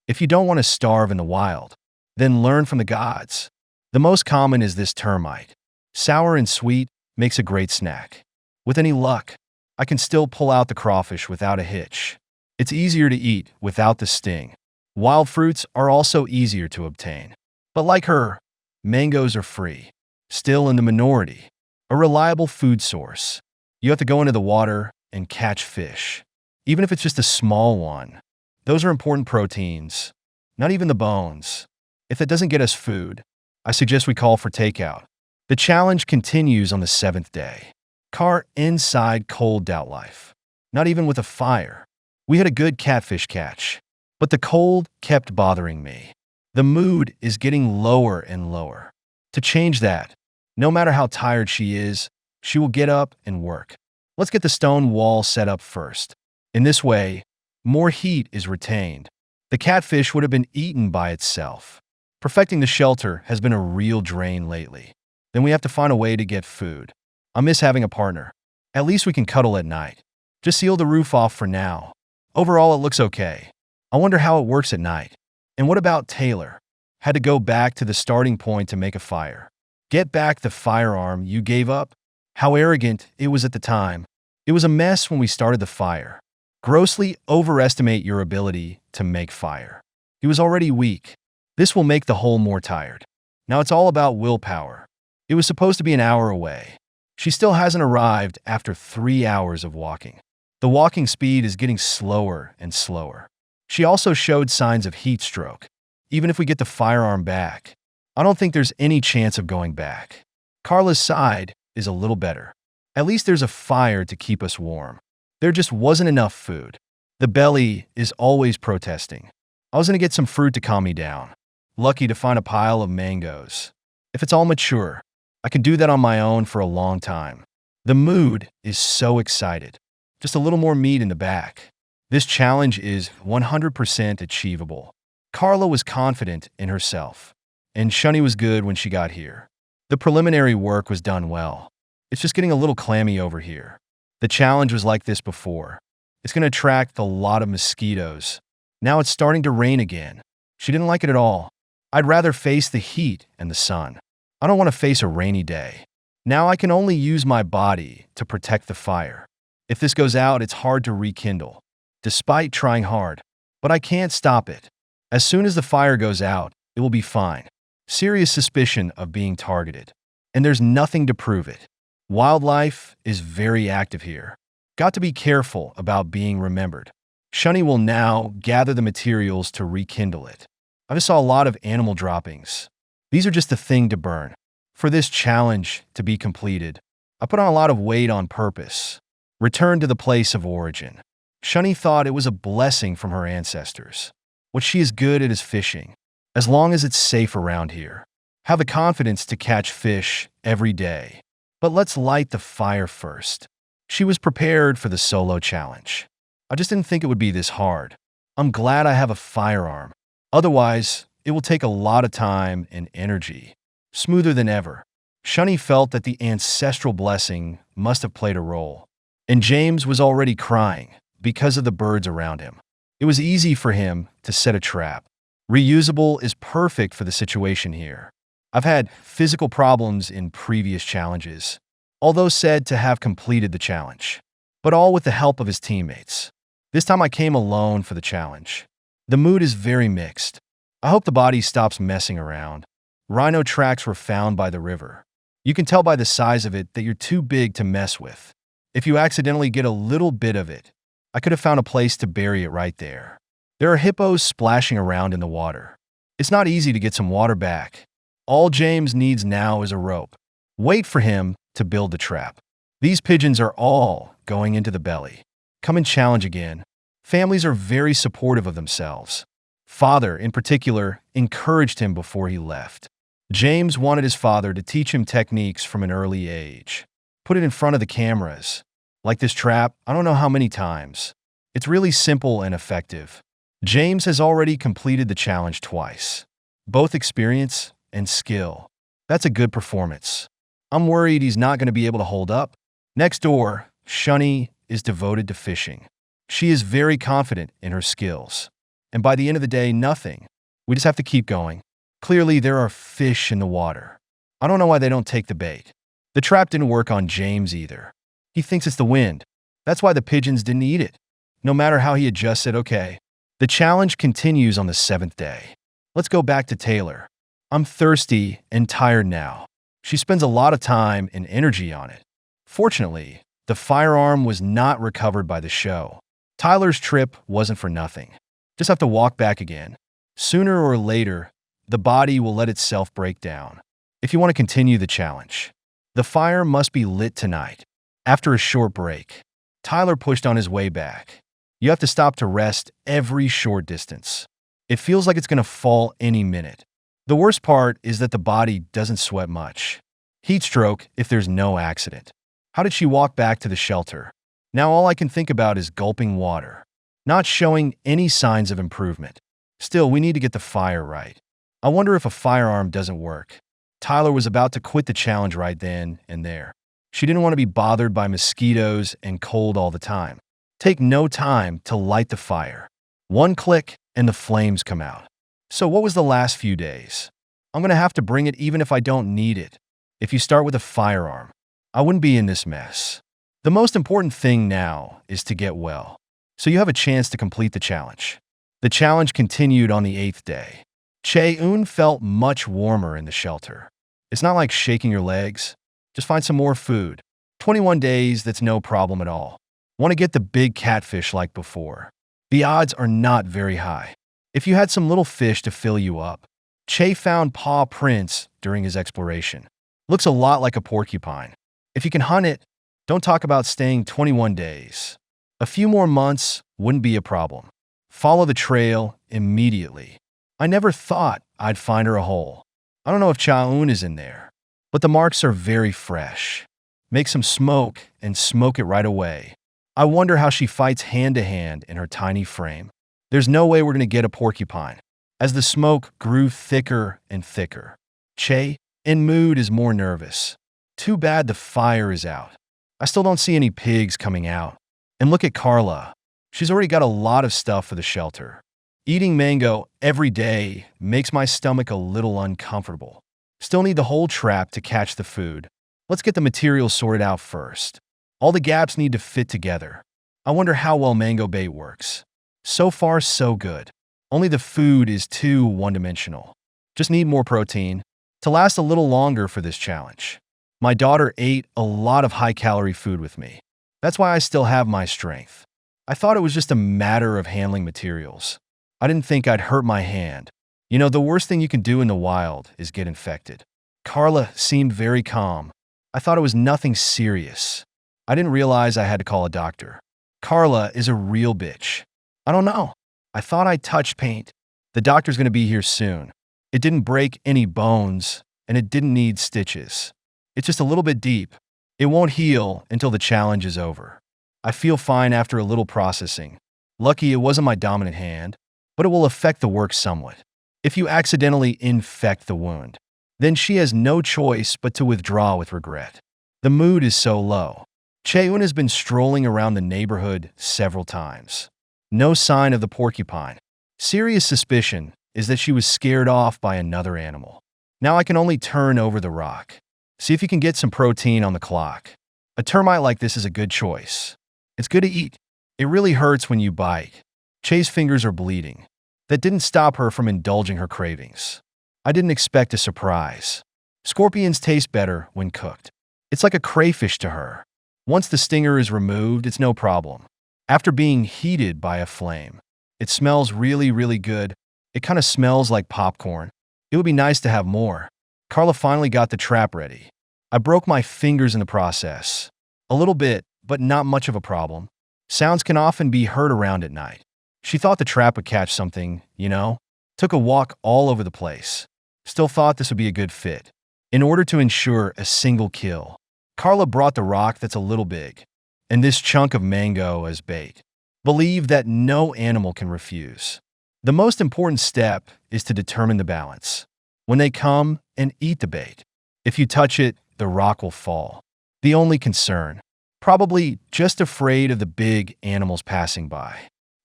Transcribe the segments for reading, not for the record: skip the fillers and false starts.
If you don't want to starve in the wild, then learn from the gods. The most common is this termite. Sour and sweet, makes a great snack. With any luck, I can still pull out the crawfish without a hitch. It's easier to eat without the sting. Wild fruits are also easier to obtain. But like her, mangoes are free, still in the minority. A reliable food source. You have to go into the water and catch fish, even if it's just a small one. Those are important proteins, not even the bones. If that doesn't get us food, I suggest we call for takeout. The challenge continues on the 7th day. Car inside cold doubt life. Not even with a fire. We had a good catfish catch, but the cold kept bothering me. The mood is getting lower and lower. To change that, no matter how tired she is, she will get up and work. Let's get the stone wall set up first. In this way, more heat is retained. The catfish would have been eaten by itself. Perfecting the shelter has been a real drain lately. Then we have to find a way to get food. I miss having a partner. At least we can cuddle at night. Just seal the roof off for now. Overall, it looks okay. I wonder how it works at night. And what about Taylor? Had to go back to the starting point to make a fire. Get back the firearm you gave up? How arrogant it was at the time. It was a mess when we started the fire. Grossly overestimate your ability to make fire. He was already weak. This will make the hole more tired. Now it's all about willpower. It was supposed to be an hour away. She still hasn't arrived after 3 hours of walking. The walking speed is getting slower and slower. She also showed signs of heat stroke. Even if we get the firearm back, I don't think there's any chance of going back. Carla's side is a little better. At least there's a fire to keep us warm. There just wasn't enough food. The belly is always protesting. I was going to get some fruit to calm me down. Lucky to find a pile of mangoes. If it's all mature, I can do that on my own for a long time. The mood is so excited. Just a little more meat in the back. This challenge is 100% achievable. Carla was confident in herself, and Shunny was good when she got here. The preliminary work was done well. It's just getting a little clammy over here. The challenge was like this before. It's going to attract a lot of mosquitoes. Now it's starting to rain again. She didn't like it at all. I'd rather face the heat and the sun. I don't want to face a rainy day. Now I can only use my body to protect the fire. If this goes out, it's hard to rekindle, despite trying hard. But I can't stop it. As soon as the fire goes out, it will be fine. Serious suspicion of being targeted. And there's nothing to prove it. Wildlife is very active here. Got to be careful about being remembered. Shunny will now gather the materials to rekindle it. I just saw a lot of animal droppings. These are just the thing to burn. For this challenge to be completed, I put on a lot of weight on purpose. Return to the place of origin. Shunny thought it was a blessing from her ancestors. What she is good at is fishing, as long as it's safe around here. Have the confidence to catch fish every day. But let's light the fire first. She was prepared for the solo challenge. I just didn't think it would be this hard. I'm glad I have a firearm. Otherwise, it will take a lot of time and energy. Smoother than ever. Shunny felt that the ancestral blessing must have played a role. And James was already crying because of the birds around him. It was easy for him to set a trap. Reusable is perfect for the situation here. I've had physical problems in previous challenges, although said to have completed the challenge, but all with the help of his teammates. This time I came alone for the challenge. The mood is very mixed. I hope the body stops messing around. Rhino tracks were found by the river. You can tell by the size of it that you're too big to mess with. If you accidentally get a little bit of it, I could have found a place to bury it right there. There are hippos splashing around in the water. It's not easy to get some water back. All James needs now is a rope. Wait for him to build the trap. These pigeons are all going into the belly. Come and challenge again. Families are very supportive of themselves. Father, in particular, encouraged him before he left. James wanted his father to teach him techniques from an early age. Put it in front of the cameras. Like this trap, I don't know how many times. It's really simple and effective. James has already completed the challenge twice. Both experience and skill. That's a good performance. I'm worried he's not going to be able to hold up. Next door, Shunny is devoted to fishing. She is very confident in her skills. And by the end of the day, nothing. We just have to keep going. Clearly, there are fish in the water. I don't know why they don't take the bait. The trap didn't work on James either. He thinks it's the wind. That's why the pigeons didn't eat it. No matter how he adjusts it, okay. The challenge continues on the 7th day. Let's go back to Taylor. I'm thirsty and tired now. She spends a lot of time and energy on it. Fortunately, the firearm was not recovered by the show. Tyler's trip wasn't for nothing. Just have to walk back again. Sooner or later, the body will let itself break down. If you want to continue the challenge, the fire must be lit tonight. After a short break, Tyler pushed on his way back. You have to stop to rest every short distance. It feels like it's going to fall any minute. The worst part is that the body doesn't sweat much. Heat stroke if there's no accident. How did she walk back to the shelter? Now all I can think about is gulping water, not showing any signs of improvement. Still, we need to get the fire right. I wonder if a firearm doesn't work. Tyler was about to quit the challenge right then and there. She didn't want to be bothered by mosquitoes and cold all the time. Take no time to light the fire. One click and the flames come out. So what was the last few days? I'm going to have to bring it even if I don't need it. If you start with a firearm, I wouldn't be in this mess. The most important thing now is to get well, so you have a chance to complete the challenge. The challenge continued on the 8th day. Che-un felt much warmer in the shelter. It's not like shaking your legs. Just find some more food. 21 days, that's no problem at all. Want to get the big catfish like before. The odds are not very high. If you had some little fish to fill you up. Che found paw prints during his exploration. Looks a lot like a porcupine. If you can hunt it, don't talk about staying 21 days. A few more months wouldn't be a problem. Follow the trail immediately. I never thought I'd find her a hole. I don't know if Cha-un is in there, but the marks are very fresh. Make some smoke and smoke it right away. I wonder how she fights hand-to-hand in her tiny frame. There's no way we're going to get a porcupine. As the smoke grew thicker and thicker, Che, in mood, is more nervous. Too bad the fire is out. I still don't see any pigs coming out. And look at Carla. She's already got a lot of stuff for the shelter. Eating mango every day makes my stomach a little uncomfortable. Still need the whole trap to catch the food. Let's get the materials sorted out first. All the gaps need to fit together. I wonder how well mango bait works. So far, so good. Only the food is too one-dimensional. Just need more protein to last a little longer for this challenge. My daughter ate a lot of high-calorie food with me. That's why I still have my strength. I thought it was just a matter of handling materials. I didn't think I'd hurt my hand. You know, the worst thing you can do in the wild is get infected. Carla seemed very calm. I thought it was nothing serious. I didn't realize I had to call a doctor. Carla is a real bitch. I don't know. I thought I touched paint. The doctor's going to be here soon. It didn't break any bones, and it didn't need stitches. It's just a little bit deep. It won't heal until the challenge is over. I feel fine after a little processing. Lucky it wasn't my dominant hand, but it will affect the work somewhat. If you accidentally infect the wound, then she has no choice but to withdraw with regret. The mood is so low. Che-un has been strolling around the neighborhood several times. No sign of the porcupine. Serious suspicion is that she was scared off by another animal. Now I can only turn over the rock. See if you can get some protein on the clock. A termite like this is a good choice. It's good to eat. It really hurts when you bite. Che's fingers are bleeding. That didn't stop her from indulging her cravings. I didn't expect a surprise. Scorpions taste better when cooked. It's like a crayfish to her. Once the stinger is removed, it's no problem. After being heated by a flame, it smells really, really good. It kind of smells like popcorn. It would be nice to have more. Carla finally got the trap ready. I broke my fingers in the process. A little bit, but not much of a problem. Sounds can often be heard around at night. She thought the trap would catch something, you know? Took a walk all over the place. Still thought this would be a good fit. In order to ensure a single kill, Carla brought the rock that's a little big, and this chunk of mango as bait. Believe that no animal can refuse. The most important step is to determine the balance. When they come and eat the bait, if you touch it, the rock will fall. The only concern, probably just afraid of the big animals passing by.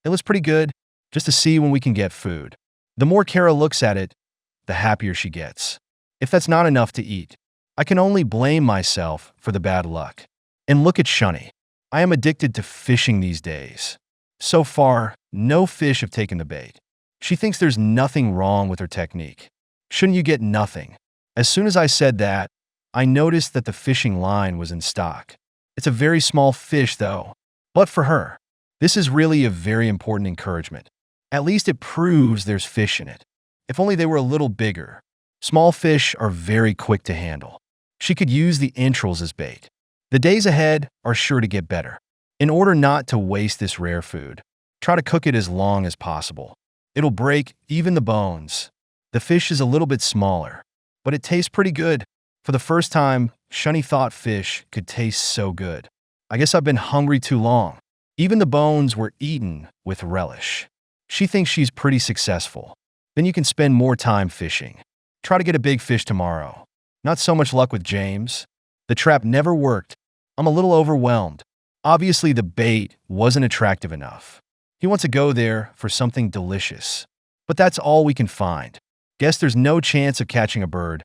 It looks pretty good. just to see when we can get food. The more Kara looks at it, the happier she gets. If that's not enough to eat, I can only blame myself for the bad luck. And look at Shunny. I am addicted to fishing these days. So far, no fish have taken the bait. She thinks there's nothing wrong with her technique. Shouldn't you get nothing? As soon as I said that, I noticed that the fishing line was in stock. It's a very small fish, though. But for her, this is really a very important encouragement. At least it proves there's fish in it. If only they were a little bigger. Small fish are very quick to handle. She could use the entrails as bait. The days ahead are sure to get better. In order not to waste this rare food, try to cook it as long as possible. It'll break even the bones. The fish is a little bit smaller, but it tastes pretty good. For the first time, Shunny thought fish could taste so good. I guess I've been hungry too long. Even the bones were eaten with relish. She thinks she's pretty successful. Then you can spend more time fishing. Try to get a big fish tomorrow. Not so much luck with James. The trap never worked. I'm a little overwhelmed. Obviously, the bait wasn't attractive enough. He wants to go there for something delicious. But that's all we can find. Guess there's no chance of catching a bird.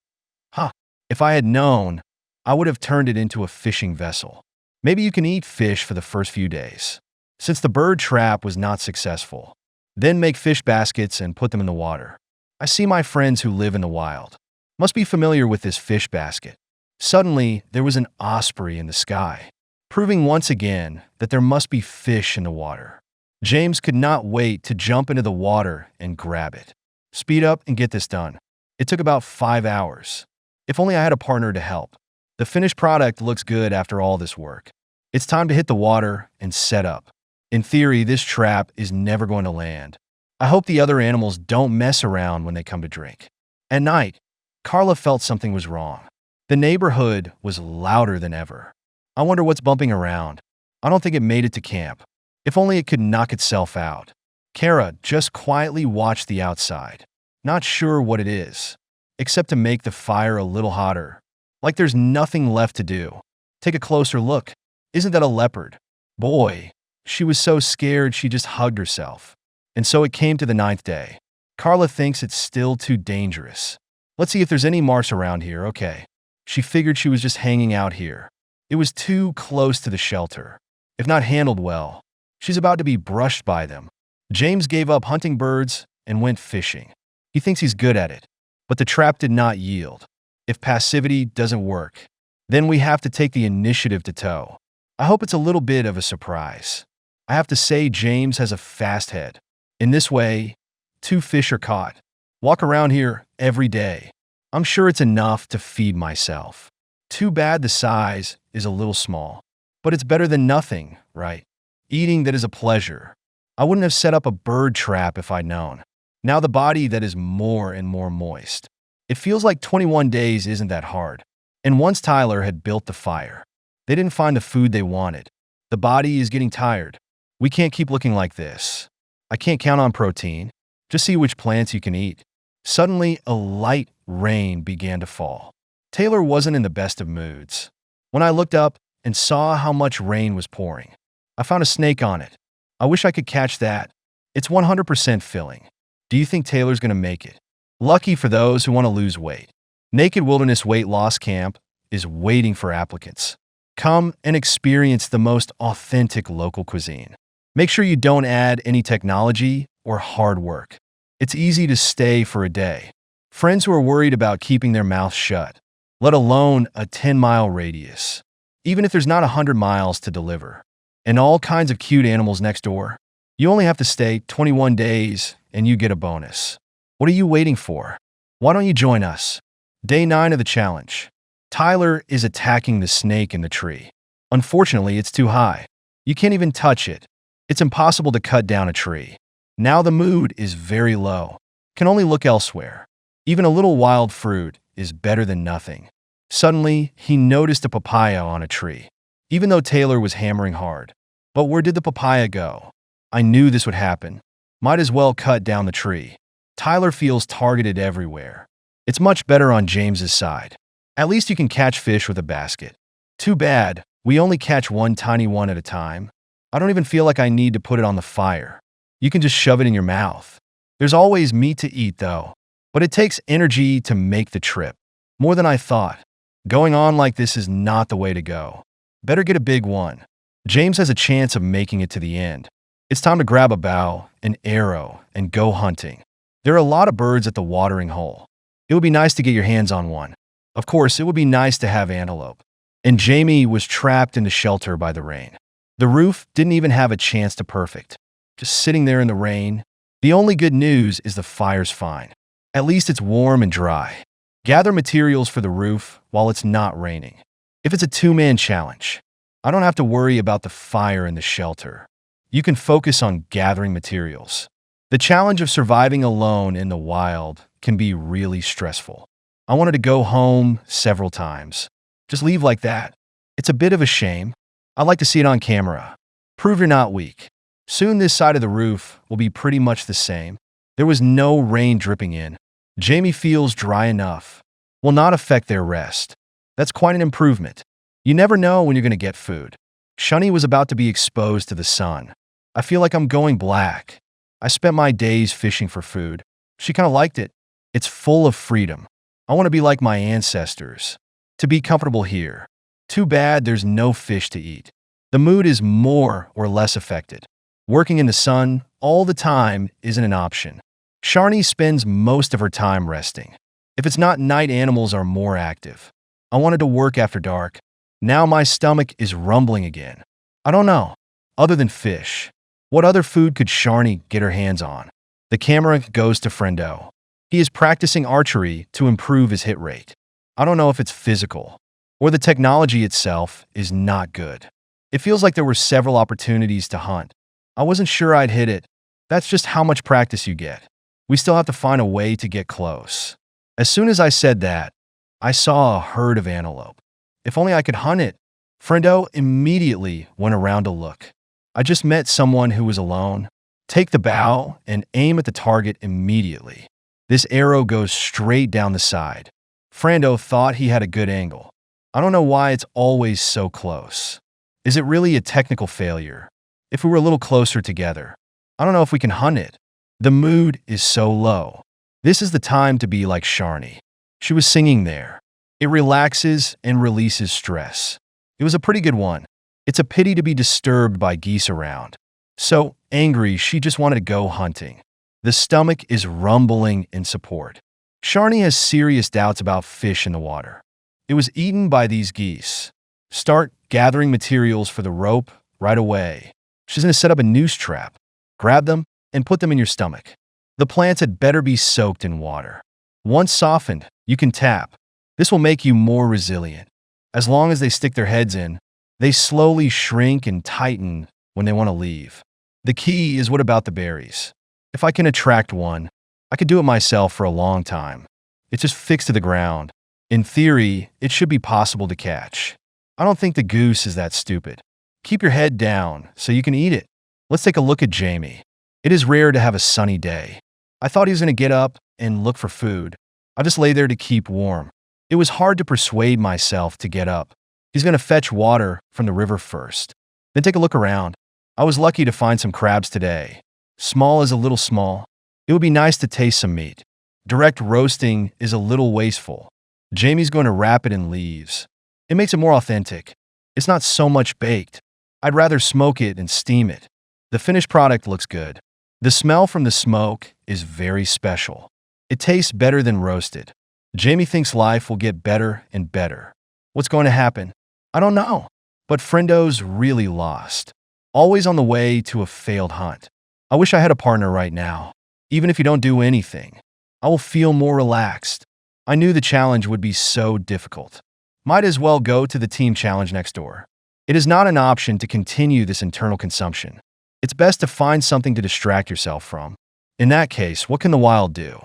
Huh. If I had known, I would have turned it into a fishing vessel. Maybe you can eat fish for the first few days. Since the bird trap was not successful, then make fish baskets and put them in the water. I see my friends who live in the wild. Must be familiar with this fish basket. Suddenly, there was an osprey in the sky, proving once again that there must be fish in the water. James could not wait to jump into the water and grab it. Speed up and get this done. It took about 5 hours. If only I had a partner to help. The finished product looks good after all this work. It's time to hit the water and set up. In theory, this trap is never going to land. I hope the other animals don't mess around when they come to drink. At night, Carla felt something was wrong. The neighborhood was louder than ever. I wonder what's bumping around. I don't think it made it to camp. If only it could knock itself out. Kara just quietly watched the outside, not sure what it is, except to make the fire a little hotter. Like there's nothing left to do. Take a closer look. Isn't that a leopard? Boy, she was so scared she just hugged herself. And so it came to the 9th day. Carla thinks it's still too dangerous. Let's see if there's any marks around here. Okay. She figured she was just hanging out here. It was too close to the shelter. If not handled well, she's about to be brushed by them. James gave up hunting birds and went fishing. He thinks he's good at it, but the trap did not yield. If passivity doesn't work, then we have to take the initiative to tow. I hope it's a little bit of a surprise. I have to say James has a fast head. In this way, 2 fish are caught. Walk around here every day. I'm sure it's enough to feed myself. Too bad the size is a little small, but it's better than nothing, right? Eating that is a pleasure. I wouldn't have set up a bird trap if I'd known. Now the body that is more and more moist. It feels like 21 days isn't that hard. And once Tyler had built the fire, they didn't find the food they wanted. The body is getting tired. We can't keep looking like this. I can't count on protein. Just see which plants you can eat. Suddenly, a light rain began to fall. Taylor wasn't in the best of moods. When I looked up and saw how much rain was pouring, I found a snake on it. I wish I could catch that. It's 100% filling. Do you think Taylor's going to make it? Lucky for those who want to lose weight. Naked Wilderness Weight Loss Camp is waiting for applicants. Come and experience the most authentic local cuisine. Make sure you don't add any technology or hard work. It's easy to stay for a day. Friends who are worried about keeping their mouths shut, let alone a 10-mile radius. Even if there's not 100 miles to deliver. And all kinds of cute animals next door. You only have to stay 21 days and you get a bonus. What are you waiting for? Why don't you join us? Day 9 of the challenge. Tyler is attacking the snake in the tree. Unfortunately, it's too high. You can't even touch it. It's impossible to cut down a tree. Now the mood is very low. Can only look elsewhere. Even a little wild fruit is better than nothing. Suddenly, he noticed a papaya on a tree, even though Taylor was hammering hard. But where did the papaya go? I knew this would happen. Might as well cut down the tree. Tyler feels targeted everywhere. It's much better on James's side. At least you can catch fish with a basket. Too bad, we only catch one tiny one at a time. I don't even feel like I need to put it on the fire. You can just shove it in your mouth. There's always meat to eat, though, but it takes energy to make the trip. More than I thought. Going on like this is not the way to go. Better get a big one. James has a chance of making it to the end. It's time to grab a bow, an arrow, and go hunting. There are a lot of birds at the watering hole. It would be nice to get your hands on one. Of course, it would be nice to have antelope. And Jamie was trapped in the shelter by the rain. The roof didn't even have a chance to perfect. Just sitting there in the rain. The only good news is the fire's fine. At least it's warm and dry. Gather materials for the roof while it's not raining. If it's a two-man challenge, I don't have to worry about the fire in the shelter. You can focus on gathering materials. The challenge of surviving alone in the wild can be really stressful. I wanted to go home several times. Just leave like that. It's a bit of a shame. I'd like to see it on camera. Prove you're not weak. Soon this side of the roof will be pretty much the same. There was no rain dripping in. Jamie feels dry enough. Will not affect their rest. That's quite an improvement. You never know when you're going to get food. Shani was about to be exposed to the sun. I feel like I'm going black. I spent my days fishing for food. She kind of liked it. It's full of freedom. I want to be like my ancestors. To be comfortable here. Too bad there's no fish to eat. The mood is more or less affected. Working in the sun all the time isn't an option. Sharni spends most of her time resting. If it's not night, animals are more active. I wanted to work after dark. Now my stomach is rumbling again. I don't know. Other than fish, what other food could Sharni get her hands on? The camera goes to Friendo. He is practicing archery to improve his hit rate. I don't know if it's physical or the technology itself is not good. It feels like there were several opportunities to hunt. I wasn't sure I'd hit it. That's just how much practice you get. We still have to find a way to get close. As soon as I said that, I saw a herd of antelope. If only I could hunt it. Friendo immediately went around to look. I just met someone who was alone. Take the bow and aim at the target immediately. This arrow goes straight down the side. Friendo thought he had a good angle. I don't know why it's always so close. Is it really a technical failure? If we were a little closer together, I don't know if we can hunt it. The mood is so low. This is the time to be like Sharni. She was singing there. It relaxes and releases stress. It was a pretty good one. It's a pity to be disturbed by geese around. So angry, she just wanted to go hunting. The stomach is rumbling in support. Sharni has serious doubts about fish in the water. It was eaten by these geese. Start gathering materials for the rope right away. She's going to set up a noose trap. Grab them and put them in your stomach. The plants had better be soaked in water. Once softened, you can tap. This will make you more resilient. As long as they stick their heads in, they slowly shrink and tighten when they want to leave. The key is, what about the berries? If I can attract one, I could do it myself for a long time. It's just fixed to the ground. In theory, it should be possible to catch. I don't think the goose is that stupid. Keep your head down so you can eat it. Let's take a look at Jamie. It is rare to have a sunny day. I thought he was going to get up and look for food. I just lay there to keep warm. It was hard to persuade myself to get up. He's going to fetch water from the river first. Then take a look around. I was lucky to find some crabs today. Small is a little small. It would be nice to taste some meat. Direct roasting is a little wasteful. Jamie's going to wrap it in leaves. It makes it more authentic. It's not so much baked. I'd rather smoke it and steam it. The finished product looks good. The smell from the smoke is very special. It tastes better than roasted. Jamie thinks life will get better and better. What's going to happen? I don't know. But Frendo's really lost. Always on the way to a failed hunt. I wish I had a partner right now. Even if you don't do anything, I will feel more relaxed. I knew the challenge would be so difficult. Might as well go to the team challenge next door. It is not an option to continue this internal consumption. It's best to find something to distract yourself from. In that case, what can the wild do?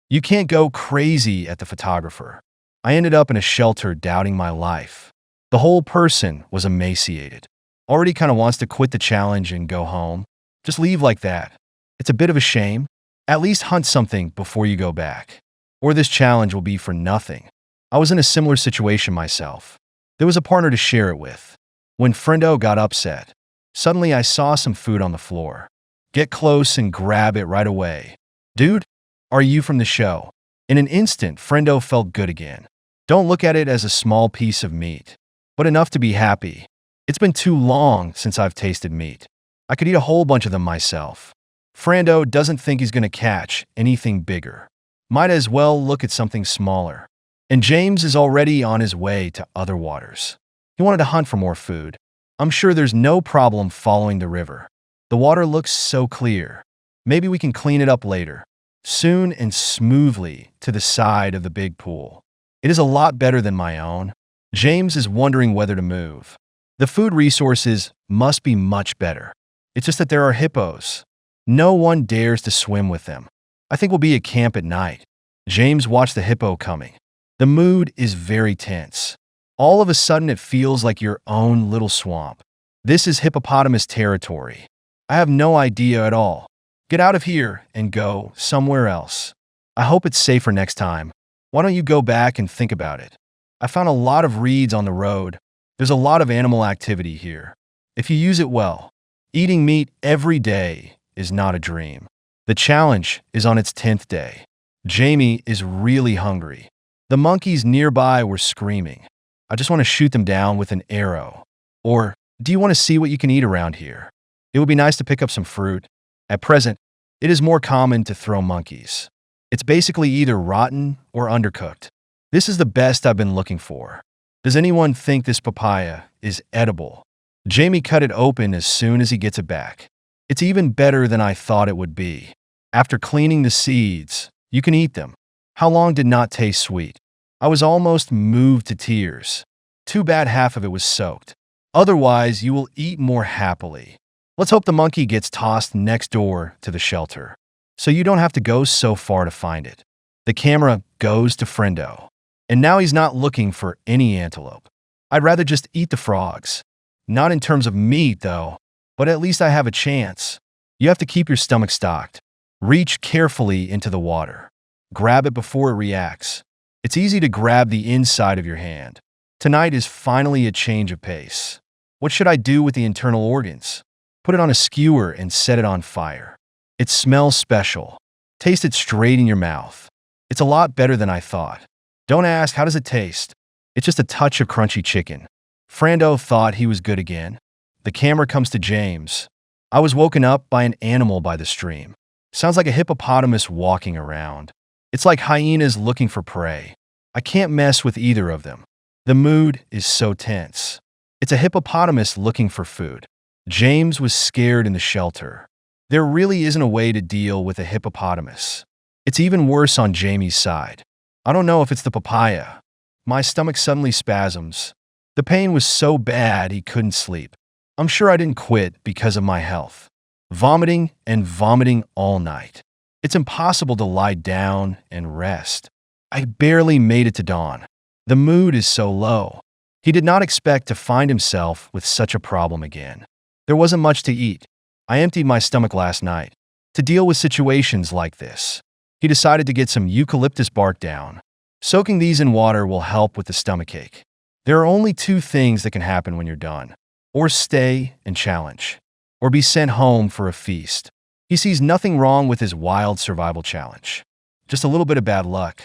You can't go crazy at the photographer. I ended up in a shelter doubting my life. The whole person was emaciated. Already kind of wants to quit the challenge and go home. Just leave like that. It's a bit of a shame. At least hunt something before you go back. Or this challenge will be for nothing. I was in a similar situation myself. There was a partner to share it with. When Friendo got upset, suddenly I saw some food on the floor. Get close and grab it right away. Dude, are you from the show? In an instant, Friendo felt good again. Don't look at it as a small piece of meat, but enough to be happy. It's been too long since I've tasted meat. I could eat a whole bunch of them myself. Friendo doesn't think he's going to catch anything bigger. Might as well look at something smaller. And James is already on his way to other waters. He wanted to hunt for more food. I'm sure there's no problem following the river. The water looks so clear. Maybe we can clean it up later. Soon and smoothly to the side of the big pool. It is a lot better than my own. James is wondering whether to move. The food resources must be much better. It's just that there are hippos. No one dares to swim with them. I think we'll be at camp at night. James watched the hippo coming. The mood is very tense. All of a sudden it feels like your own little swamp. This is hippopotamus territory. I have no idea at all. Get out of here and go somewhere else. I hope it's safer next time. Why don't you go back and think about it? I found a lot of reeds on the road. There's a lot of animal activity here. If you use it well, eating meat every day is not a dream. The challenge is on its 10th day. Jamie is really hungry. The monkeys nearby were screaming. I just want to shoot them down with an arrow. Or, do you want to see what you can eat around here? It would be nice to pick up some fruit. At present, it is more common to throw monkeys. It's basically either rotten or undercooked. This is the best I've been looking for. Does anyone think this papaya is edible? Jamie cut it open as soon as he gets it back. It's even better than I thought it would be. After cleaning the seeds, you can eat them. How long did not taste sweet? I was almost moved to tears. Too bad half of it was soaked. Otherwise, you will eat more happily. Let's hope the monkey gets tossed next door to the shelter, so you don't have to go so far to find it. The camera goes to Friendo, and now he's not looking for any antelope. I'd rather just eat the frogs. Not in terms of meat, though, but at least I have a chance. You have to keep your stomach stocked. Reach carefully into the water. Grab it before it reacts. It's easy to grab the inside of your hand. Tonight is finally a change of pace. What should I do with the internal organs? Put it on a skewer and set it on fire. It smells special. Taste it straight in your mouth. It's a lot better than I thought. Don't ask, how does it taste? It's just a touch of crunchy chicken. Friendo thought he was good again. The camera comes to James. I was woken up by an animal by the stream. Sounds like a hippopotamus walking around. It's like hyenas looking for prey. I can't mess with either of them. The mood is so tense. It's a hippopotamus looking for food. James was scared in the shelter. There really isn't a way to deal with a hippopotamus. It's even worse on Jamie's side. I don't know if it's the papaya. My stomach suddenly spasms. The pain was so bad he couldn't sleep. I'm sure I didn't quit because of my health. Vomiting and vomiting all night. It's impossible to lie down and rest. I barely made it to dawn. The mood is so low. He did not expect to find himself with such a problem again. There wasn't much to eat. I emptied my stomach last night. To deal with situations like this, he decided to get some eucalyptus bark down. Soaking these in water will help with the stomachache. There are only two things that can happen when you're done. Or stay and challenge. Or be sent home for a feast. He sees nothing wrong with his wild survival challenge. Just a little bit of bad luck.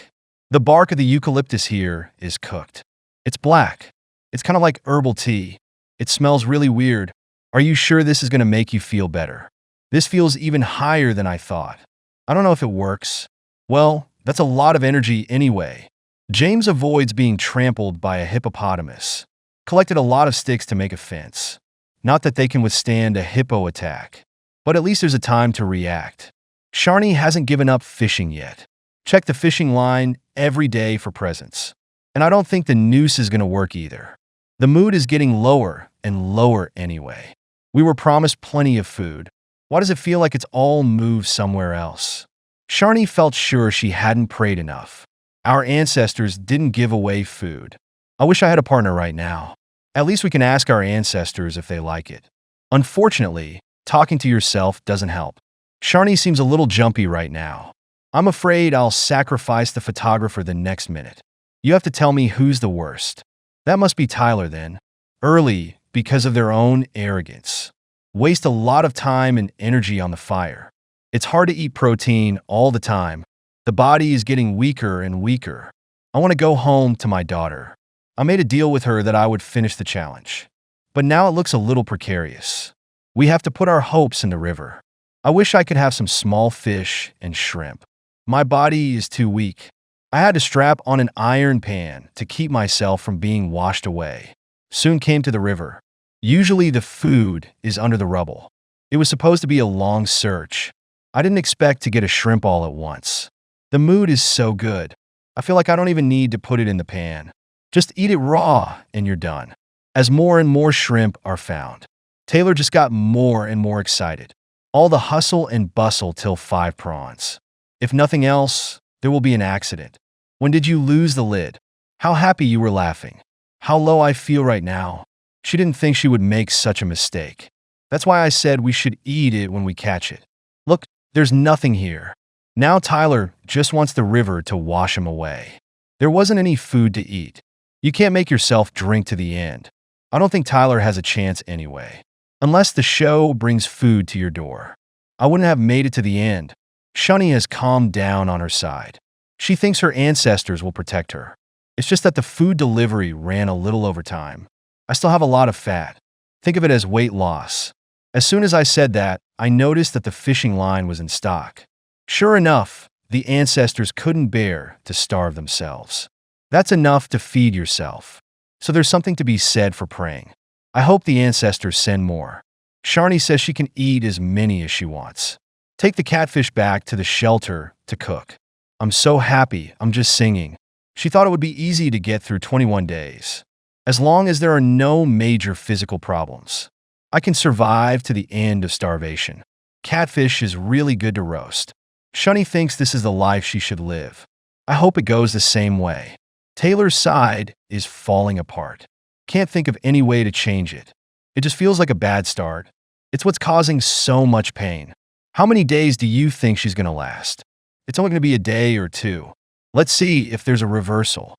The bark of the eucalyptus here is cooked. It's black. It's kind of like herbal tea. It smells really weird. Are you sure this is going to make you feel better? This feels even higher than I thought. I don't know if it works. Well, that's a lot of energy anyway. James avoids being trampled by a hippopotamus. Collected a lot of sticks to make a fence. Not that they can withstand a hippo attack, but at least there's a time to react. Sharni hasn't given up fishing yet. Check the fishing line every day for presents. And I don't think the noose is going to work either. The mood is getting lower and lower anyway. We were promised plenty of food. Why does it feel like it's all moved somewhere else? Sharni felt sure she hadn't prayed enough. Our ancestors didn't give away food. I wish I had a partner right now. At least we can ask our ancestors if they like it. Unfortunately, talking to yourself doesn't help. Sharni seems a little jumpy right now. I'm afraid I'll sacrifice the photographer the next minute. You have to tell me who's the worst. That must be Tyler then. Early because of their own arrogance. waste a lot of time and energy on the fire. It's hard to eat protein all the time. The body is getting weaker and weaker. I want to go home to my daughter. I made a deal with her that I would finish the challenge. But now it looks a little precarious. We have to put our hopes in the river. I wish I could have some small fish and shrimp. My body is too weak. I had to strap on an iron pan to keep myself from being washed away. Soon came to the river. Usually the food is under the rubble. It was supposed to be a long search. I didn't expect to get a shrimp all at once. The mood is so good. I feel like I don't even need to put it in the pan. Just eat it raw and you're done. As more and more shrimp are found, Taylor just got more and more excited. All the hustle and bustle till 5 prawns. If nothing else, there will be an accident. When did you lose the lid? How happy you were laughing. How low I feel right now. She didn't think she would make such a mistake. That's why I said we should eat it when we catch it. Look, there's nothing here. Now Tyler just wants the river to wash him away. There wasn't any food to eat. You can't make yourself drink to the end. I don't think Tyler has a chance anyway. Unless the show brings food to your door. I wouldn't have made it to the end. Shani has calmed down on her side. She thinks her ancestors will protect her. It's just that the food delivery ran a little over time. I still have a lot of fat. Think of it as weight loss. As soon as I said that, I noticed that the fishing line was in stock. Sure enough, the ancestors couldn't bear to starve themselves. That's enough to feed yourself. So there's something to be said for praying. I hope the ancestors send more. Sharni says she can eat as many as she wants. Take the catfish back to the shelter to cook. I'm so happy, I'm just singing. She thought it would be easy to get through 21 days. As long as there are no major physical problems, I can survive to the end of starvation. Catfish is really good to roast. Shani thinks this is the life she should live. I hope it goes the same way. Taylor's side is falling apart. Can't think of any way to change it. It just feels like a bad start. It's what's causing so much pain. How many days do you think she's going to last? It's only going to be a day or 2. Let's see if there's a reversal.